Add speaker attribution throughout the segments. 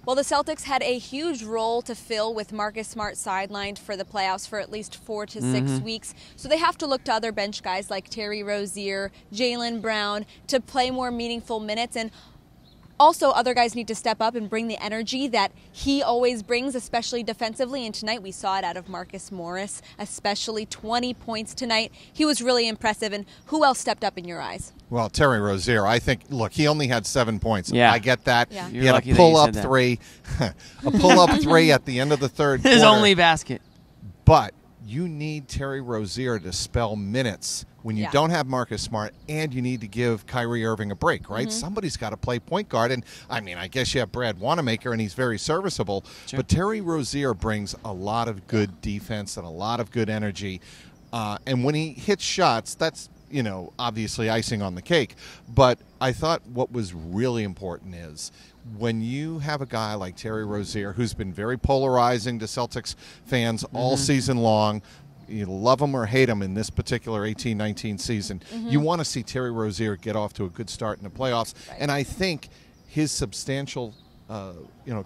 Speaker 1: Well, the Celtics had a huge role to fill with Marcus Smart sidelined for the playoffs for at least 4 to 6 weeks. So they have to look to other bench guys like Terry Rozier, Jaylen Brown to play more meaningful minutes. And also, other guys need to step up and bring the energy that he always brings, especially defensively. And tonight we saw it out of Marcus Morris, especially 20 points tonight. He was really impressive. And who else stepped up in your eyes?
Speaker 2: Well, Terry Rozier, I think, look, he only had 7 points.
Speaker 3: Yeah.
Speaker 2: I get that.
Speaker 1: Yeah.
Speaker 2: He had a pull-up three. A pull-up three at the end of the third quarter.
Speaker 3: His only basket.
Speaker 2: But you need Terry Rozier to spell minutes when you don't have Marcus Smart, and you need to give Kyrie Irving a break, right? Somebody's got to play point guard. And, I mean, I guess you have Brad Wanamaker, and he's very serviceable.
Speaker 3: Sure.
Speaker 2: But Terry Rozier brings a lot of good defense and a lot of good energy. And when he hits shots, that's, you know, obviously icing on the cake. But I thought what was really important is when you have a guy like Terry Rozier, who's been very polarizing to Celtics fans all season long, you love him or hate him in this particular 18-19 season, you want to see Terry Rozier get off to a good start in the playoffs.
Speaker 1: Right.
Speaker 2: And I think his substantial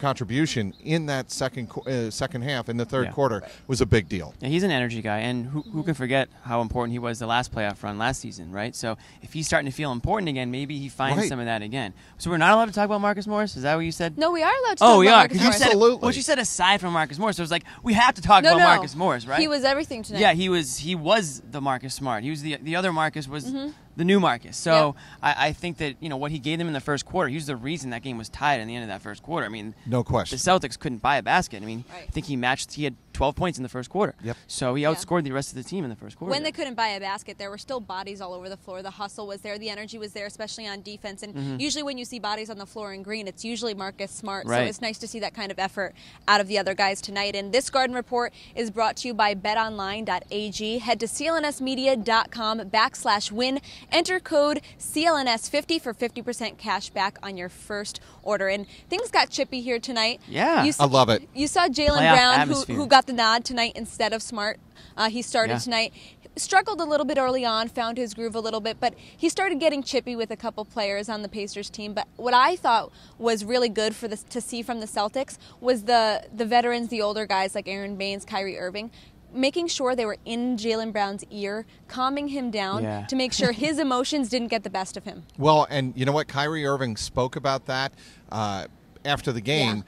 Speaker 2: contribution in that second half, in the third quarter, was a big deal.
Speaker 3: Yeah, he's an energy guy, and who can forget how important he was the last playoff run last season, right? So if he's starting to feel important again, maybe he finds some of that again. So we're not allowed to talk about Marcus Morris? Is that what you said?
Speaker 1: No, we are allowed to talk about Marcus Morris.
Speaker 2: Absolutely.
Speaker 3: Well, you said aside from Marcus Morris, so it was like we have to talk about Marcus Morris, right?
Speaker 1: He was everything tonight.
Speaker 3: Yeah, he was the Marcus Smart. He was the other Marcus was the new Marcus. So I think that, you know, what he gave them in the first quarter, he was the reason that game was tied in the end of that first quarter. I mean,
Speaker 2: no question.
Speaker 3: The Celtics couldn't buy a basket. I mean, I think he had 12 points in the first quarter.
Speaker 2: Yep.
Speaker 3: So he outscored the rest of the team in the first quarter.
Speaker 1: When they couldn't buy a basket, there were still bodies all over the floor. The hustle was there. The energy was there, especially on defense. And usually when you see bodies on the floor in green, it's usually Marcus Smart.
Speaker 3: Right.
Speaker 1: So it's nice to see that kind of effort out of the other guys tonight. And this Garden Report is brought to you by betonline.ag. Head to clnsmedia.com/win. Enter code CLNS50 for 50% cash back on your first order. And things got chippy here tonight.
Speaker 3: Yeah.
Speaker 2: I love it.
Speaker 1: You saw Jaylen
Speaker 3: Playoff
Speaker 1: Brown,
Speaker 3: atmosphere.
Speaker 1: who got the nod tonight instead of Smart. He started tonight. Struggled a little bit early on, found his groove a little bit, but he started getting chippy with a couple players on the Pacers team. But what I thought was really good to see from the Celtics was the veterans, the older guys like Aaron Baines, Kyrie Irving, making sure they were in Jaylen Brown's ear, calming him down to make sure his emotions didn't get the best of him.
Speaker 2: Well, and you know what? Kyrie Irving spoke about that after the game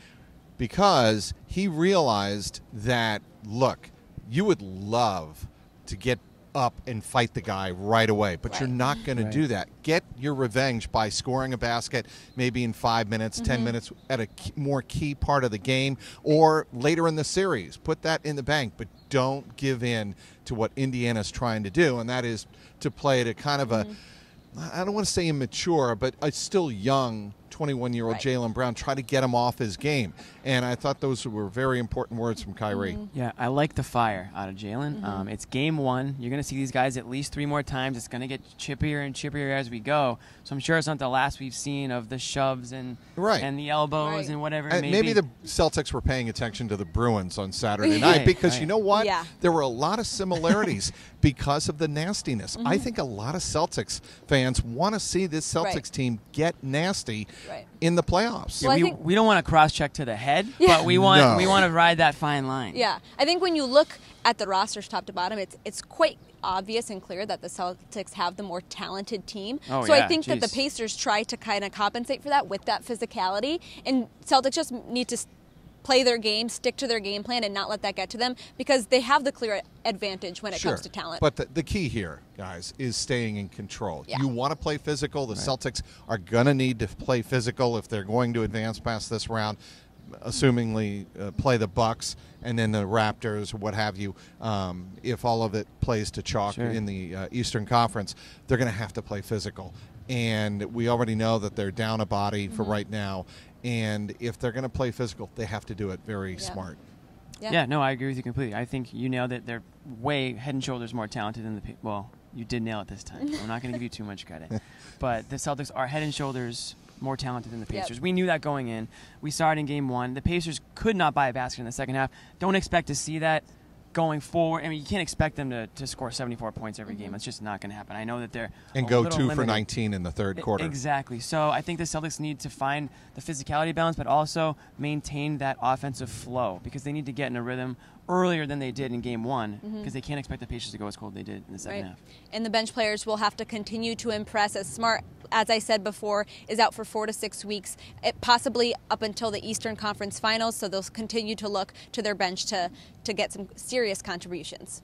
Speaker 2: because he realized that, look, you would love to get up and fight the guy right away, but you're not going to do that. Get your revenge by scoring a basket maybe in 5 minutes, 10 minutes at a more key part of the game, or later in the series. Put that in the bank, but don't give in to what Indiana's trying to do, and that is to play at a kind of a, I don't want to say immature, but a still young 21-year-old Jaylen Brown, try to get him off his game. And I thought those were very important words from Kyrie.
Speaker 3: Yeah, I like the fire out of Jaylen. It's game one. You're going to see these guys at least 3 more times. It's going to get chippier and chippier as we go. So I'm sure it's not the last we've seen of the shoves and the elbows and whatever it may
Speaker 2: maybe
Speaker 3: be.
Speaker 2: the Celtics were paying attention to the Bruins on Saturday night because you know what? There were a lot of similarities because of the nastiness. I think a lot of Celtics fans want to see this Celtics team get nasty in the playoffs.
Speaker 3: Yeah,
Speaker 1: Well,
Speaker 3: we don't want to cross-check to the head, but we want to ride that fine line.
Speaker 1: Yeah, I think when you look at the rosters top to bottom, it's quite obvious and clear that the Celtics have the more talented team. I think that the Pacers try to kind of compensate for that with that physicality, and Celtics just need to play their game, stick to their game plan, and not let that get to them because they have the clear advantage when it comes to talent.
Speaker 2: But the key here, guys, is staying in control. You want to play physical. The Celtics are going to need to play physical if they're going to advance past this round, assumingly play the Bucks and then the Raptors, what have you. If all of it plays to chalk in the Eastern Conference, they're going to have to play physical. And we already know that they're down a body for right now. And if they're going to play physical, they have to do it very smart.
Speaker 3: Yeah, no, I agree with you completely. I think you nailed it. They're way head and shoulders more talented than well, you did nail it this time. I'm not going to give you too much credit. But the Celtics are head and shoulders more talented than the Pacers. We knew that going in. We saw it in game one. The Pacers could not buy a basket in the second half. Don't expect to see that going forward, I mean, you can't expect them to score 74 points every game. It's just not going to happen. I know that they're
Speaker 2: and
Speaker 3: a
Speaker 2: go
Speaker 3: little
Speaker 2: 2
Speaker 3: limited.
Speaker 2: for 19 in the third quarter.
Speaker 3: Exactly. So I think the Celtics need to find the physicality balance, but also maintain that offensive flow because they need to get in a rhythm earlier than they did in Game 1 because they can't expect the Pacers to go as cold as they did in the second half.
Speaker 1: And the bench players will have to continue to impress. As Smart, as I said before, is out for 4 to 6 weeks, possibly up until the Eastern Conference Finals, so they'll continue to look to their bench to get some serious contributions.